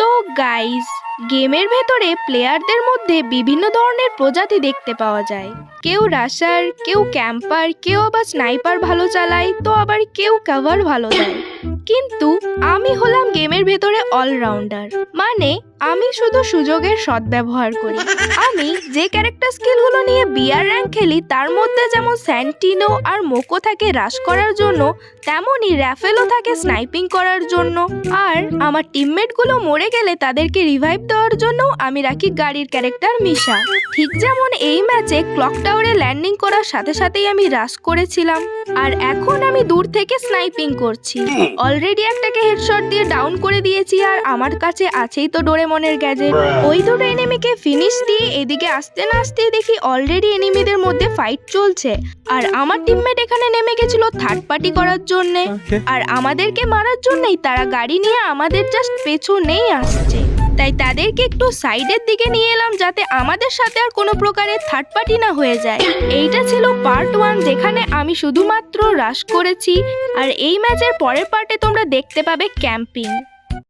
তো গাইস, গেমের ভেতরে প্লেয়ারদের মধ্যে বিভিন্ন ধরনের প্রজাতি দেখতে পাওয়া যায়। কেউ রাশার, কেউ ক্যাম্পার, কেউ আবার স্নাইপার ভালো চালায়, তো আবার কেউ কভার ভালো দেয়। কিন্তু আমি হলাম গেমের ভেতরে অলরাউন্ডার, মানে আমি শুধু সুযোগের সদ্ব্যবহার করি। আমি যে ক্যারেক্টার স্কিলগুলো নিয়ে বিআর র্যাঙ্ক খেলি তার মধ্যে যেমন স্যান্টিনো আর মোকো থাকে রাশ করার জন্য, তেমনই র্যাফেলও থাকে স্নাইপিং করার জন্য। আর আমার টিমমেটগুলো মরে গেলে তাদেরকে রিভাইভ দেওয়ার জন্য আমি রাখি গাড়ির ক্যারেক্টার মিশা। ঠিক যেমন এই ম্যাচে ক্লক টাওয়ারে ল্যান্ডিং করার সাথে সাথেই আমি রাশ করেছিলাম, আর এখন আমি দূর থেকে স্নাইপিং করছি। অলরেডি একটাকে হেডশট দিয়ে ডাউন করে দিয়েছি, আর আমার কাছে আছেই তো ডোরেমনের গ্যাজেট। ওই দুটো এনিমিকে ফিনিশ দিয়ে এদিকে আসতে না আসতেই দেখি অলরেডি এনিমিদের মধ্যে ফাইট চলছে, আর আমার টিমমেট এখানে নেমে গেছিল থার্ড পার্টি করার জন্য। আর আমাদেরকে মারার জন্যই তারা গাড়ি নিয়ে আমাদের জাস্ট পেছনেই আসছে, তাই তাদেরকে একটু সাইডের দিকে নিয়ে এলাম যাতে আমাদের সাথে আর কোনো প্রকারের থার্ড পার্টি না হয়ে যায়। এইটা ছিল পার্ট 1, যেখানে আমি শুধুমাত্র রাশ করেছি। আর এই ম্যাচের পরের পার্টে তোমরা দেখতে পাবে ক্যাম্পিং।